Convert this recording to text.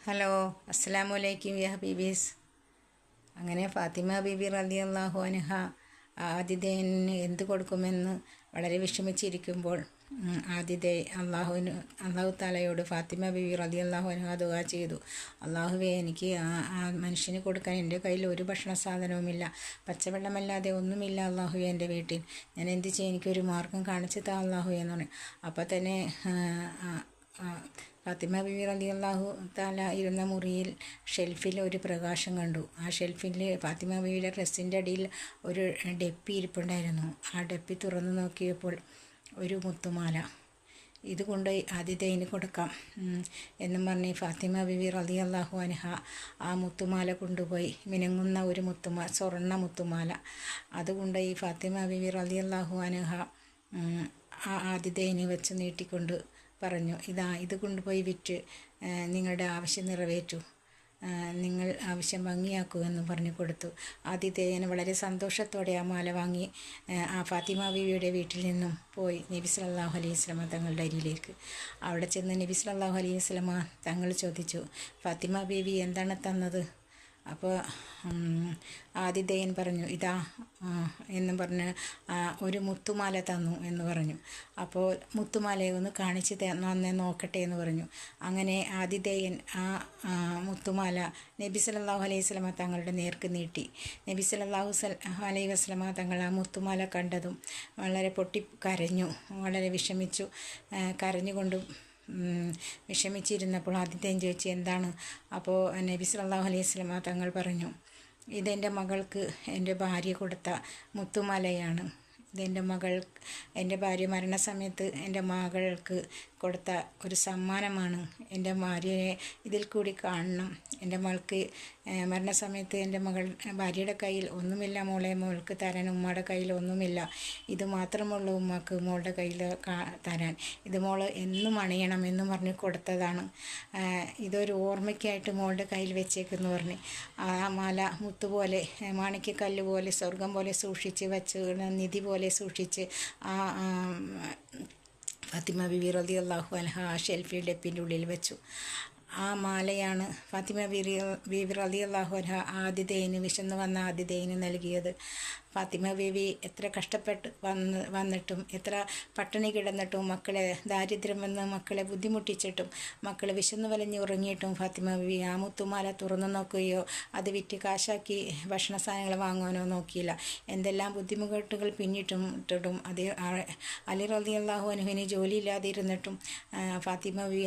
Hello, അസ്സലാമു അലൈക്കും യാ ഹബീബീസ്. അങ്ങനെ ഫാത്തിമ ബീബി റളിയല്ലാഹു അൻഹ ആതിഥേയന് എന്ത് കൊടുക്കുമെന്ന് വളരെ വിഷമിച്ചിരിക്കുമ്പോൾ അള്ളാഹു താലയോട് ഫാത്തിമ ബീബി റളിയല്ലാഹു അൻഹ ദുആ ചെയ്തു. അള്ളാഹുവേ, എനിക്ക് ആ മനുഷ്യന് കൊടുക്കാൻ എൻ്റെ കയ്യിൽ ഒരു ഭക്ഷണ സാധനവുമില്ല, പച്ചവെള്ളമല്ലാതെ ഒന്നുമില്ല അള്ളാഹുവേ എൻ്റെ വീട്ടിൽ. ഞാൻ എന്ത് ചെയ്യും? എനിക്കൊരു മാർഗം കാണിച്ചു താ അള്ളാഹുവേ എന്ന് പറഞ്ഞു. അപ്പോൾ തന്നെ ഫാത്തിമ ബീബി റളിയല്ലാഹു തആല ഇരുന്ന മുറിയിൽ ഷെൽഫിൽ ഒരു പ്രകാശം കണ്ടു. ആ ഷെൽഫിൽ ഫാത്തിമ ബീവിയുടെ ഡ്രസ്സിൻ്റെ അടിയിൽ ഒരു ഡെപ്പി ഇരിപ്പുണ്ടായിരുന്നു. ആ ഡെപ്പി തുറന്നു നോക്കിയപ്പോൾ ഒരു മുത്തുമാല. ഇത് കൊണ്ടുപോയി ആതിഥേയന് കൊടുക്കാം എന്നും പറഞ്ഞ് ഫാത്തിമ ബീവി റളിയല്ലാഹു അൻഹ ആ മുത്തുമാല കൊണ്ടുപോയി, മിനുങ്ങുന്ന ഒരു സ്വർണ്ണ മുത്തുമാല. അതുകൊണ്ടുപോയി ഫാത്തിമ ബീവി റളിയല്ലാഹു അൻഹ ആ ആതിഥേയന് വെച്ച് നീട്ടിക്കൊണ്ട് പറഞ്ഞു, ഇത് കൊണ്ടുപോയി വിറ്റ് നിങ്ങളുടെ ആവശ്യം നിറവേറ്റു, നിങ്ങൾ ആവശ്യം ഭംഗിയാക്കൂ എന്ന് പറഞ്ഞു കൊടുത്തു. ആതിഥേയൻ വളരെ സന്തോഷത്തോടെ ആ മാല വാങ്ങി ആ ഫാത്തിമ ബീവിയുടെ വീട്ടിൽ നിന്നും പോയി നബി സല്ലല്ലാഹു അലൈഹി വസല്ലമ തങ്ങളുടെ അരിയിലേക്ക്. അവിടെ ചെന്ന് നബി സല്ലല്ലാഹു അലൈഹി വസല്ലമ തങ്ങൾ ചോദിച്ചു, ഫാത്തിമ ബീവി എന്താണ് തന്നത്? അപ്പോൾ ആതിഥേയൻ പറഞ്ഞു, ഇതാ എന്നും പറഞ്ഞ് ഒരു മുത്തുമാല തന്നു എന്ന് പറഞ്ഞു. അപ്പോൾ മുത്തുമാലയെ ഒന്ന് കാണിച്ച് നന്നേ നോക്കട്ടെ എന്ന് പറഞ്ഞു. അങ്ങനെ ആതിഥേയൻ ആ മുത്തുമാല നബി സല്ലല്ലാഹു അലൈഹി വസല്ലമ തങ്ങളുടെ നേർക്ക് നീട്ടി. നബി സല്ലല്ലാഹു അലൈഹി വസല്ലമ തങ്ങൾ ആ മുത്തുമാല കണ്ടതും വളരെ കരഞ്ഞു, വളരെ വിഷമിച്ചു. കരഞ്ഞുകൊണ്ടും വിഷമിച്ചിരുന്നപ്പോൾ ആതിഥേയൻ ചോദിച്ചു, എന്താണ്? അപ്പോൾ നബി സല്ലല്ലാഹു അലൈഹി വസല്ലമ തങ്ങൾ പറഞ്ഞു, ഇതെൻ്റെ മകൾക്ക് എൻ്റെ ഭാര്യ കൊടുത്ത മുത്തുമാലയാണ്. എൻ്റെ ഭാര്യ മരണസമയത്ത് എൻ്റെ മകൾക്ക് കൊടുത്ത ഒരു സമ്മാനമാണ്. എൻ്റെ ഭാര്യയെ ഇതിൽ കൂടി കാണണം. എൻ്റെ മകൾക്ക് മരണസമയത്ത് എൻ്റെ ഭാര്യയുടെ കയ്യിൽ ഒന്നുമില്ല മോൾക്ക് തരാൻ, ഉമ്മയുടെ കയ്യിൽ ഒന്നുമില്ല. ഇത് മാത്രമുള്ള ഉമ്മക്ക് മോളുടെ കയ്യിൽ തരാൻ. ഇത് മോള് എന്നും അണിയണം എന്ന് പറഞ്ഞ് കൊടുത്തതാണ്. ഇതൊരു ഓർമ്മയ്ക്കായിട്ട് മോളുടെ കയ്യിൽ വെച്ചേക്കെന്ന് പറഞ്ഞ് ആ മാല മുത്തുപോലെ, മാണിക്യക്കല്ല് പോലെ, സ്വർഗം പോലെ സൂക്ഷിച്ച് വെച്ച്, നിധി പോലെ സൂക്ഷിച്ച് ഫാത്തിമ ബീവി റളിയല്ലാഹു അൻഹ ആ ഷെൽഫിൽ ഡെപ്പിൻ്റെ ഉള്ളിൽ വെച്ചു. ആ മാലയാണ് ഫാത്തിമ ബീവി റളിയല്ലാഹു അൻഹ ആതിഥേയന്, വിശന്ന് വന്ന ആതിഥേയന് നൽകിയത്. ഫാത്തിമ ബീവി എത്ര കഷ്ടപ്പെട്ട് വന്നിട്ടും, എത്ര പട്ടിണി കിടന്നിട്ടും, ദാരിദ്ര്യം വന്ന് മക്കളെ ബുദ്ധിമുട്ടിച്ചിട്ടും, മക്കൾ വിശന്ന് വലഞ്ഞ് ഉറങ്ങിയിട്ടും ഫാത്തിമ ബീവി ആ മുത്തുമാല തുറന്നു നോക്കുകയോ അത് വിറ്റ് കാശാക്കി ഭക്ഷണ സാധനങ്ങൾ വാങ്ങാനോ നോക്കിയില്ല. എന്തെല്ലാം ബുദ്ധിമുട്ടുകൾ പിന്നിട്ടും അത് അലി റളിയല്ലാഹു അൻഹുവിന് ജോലിയില്ലാതെ ഇരുന്നിട്ടും ഫാത്തിമ ബീവി